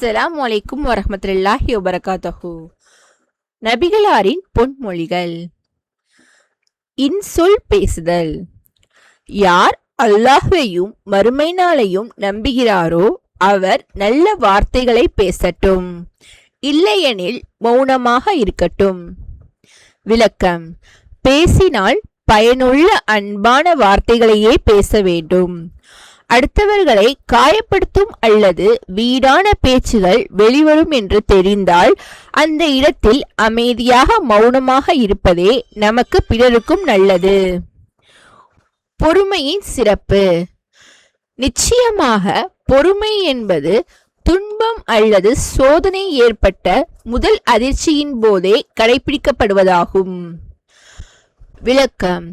அஸ்ஸலாமு அலைக்கும் வரஹ்மத்துல்லாஹி வபரகாத்துஹு. நபிகளாரின் பொன்மொழிகள். இன்சொல் பேசுதல். யார் அல்லாஹ்வையும் மறுமை நாளையும் நம்புகிறாரோ அவர் நல்ல வார்த்தைகளை பேசட்டும், இல்லையெனில் மௌனமாக இருக்கட்டும். விளக்கம். பேசினால் பயனுள்ள அன்பான வார்த்தைகளையே பேச வேண்டும். அடுத்தவர்களை காயப்படுத்தும் அல்லது வீடான பேச்சுகள் வெளிவரும் என்று தெரிந்தால் அந்த இடத்தில் அமைதியாக மௌனமாக இருப்பதே நமக்கு பிறருக்கும் நல்லது. பொறுமையின் சிறப்பு. நிச்சயமாக பொறுமை என்பது துன்பம் அல்லது சோதனை ஏற்பட்ட முதல் அதிர்ச்சியின் போதே கடைபிடிக்கப்படுவதாகும். விளக்கம்.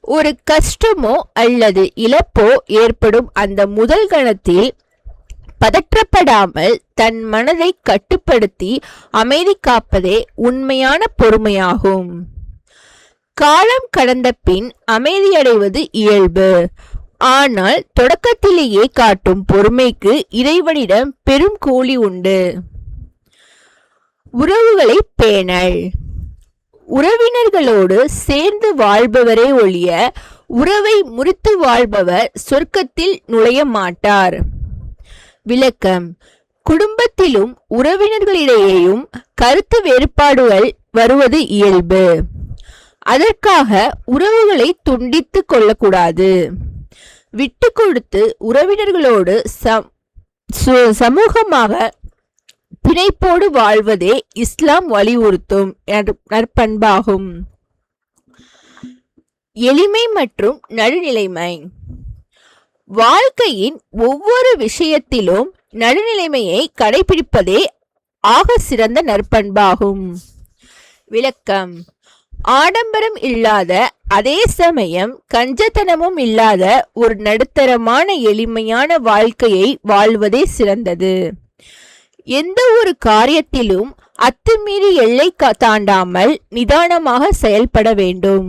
ஒரு கஷ்டமோ அல்லது இழப்போ ஏற்படும் அந்த முதல் கணத்தில் பதற்றப்படாமல் தன் மனதை கட்டுப்படுத்தி அமைதி காப்பதே உண்மையான பொறுமையாகும். காலம் கடந்த பின் அமைதியடைவது இயல்பு. ஆனால் தொடக்கத்திலேயே காட்டும் பொறுமைக்கு இறைவனிடம் பெரும் கூலி உண்டு. உறவுகளை பேணல். உறவினர்களோடு சேர்ந்து வாழ்பவரே ஒழிய உறவை முறித்து வாழ்பவர் சொர்க்கத்தில் நுழைய மாட்டார். விளக்கம். குடும்பத்திலும் உறவினர்களிடையேயும் கருத்து வேறுபாடுகள் வருவது இயல்பு. அதற்காக உறவுகளை துண்டித்து கொள்ளக்கூடாது. விட்டு கொடுத்து உறவினர்களோடு சமூகமாக பிணைப்போடு வாழ்வதே இஸ்லாம் வலியுறுத்தும் நற்பண்பாகும். எளிமை மற்றும் நடுநிலைமை. வாழ்க்கையின் ஒவ்வொரு விஷயத்திலும் நடுநிலைமையை கடைபிடிப்பதே ஆக சிறந்த நற்பண்பாகும். விளக்கம். ஆடம்பரம் இல்லாத அதே சமயம் கஞ்சத்தனமும் இல்லாத ஒரு நடுத்தரமான எளிமையான வாழ்க்கையை வாழ்வதே சிறந்தது. எந்த ஒரு காரியத்திலும் அத்துமீறி எல்லை தாண்டாமல் நிதானமாக செயல்பட வேண்டும்.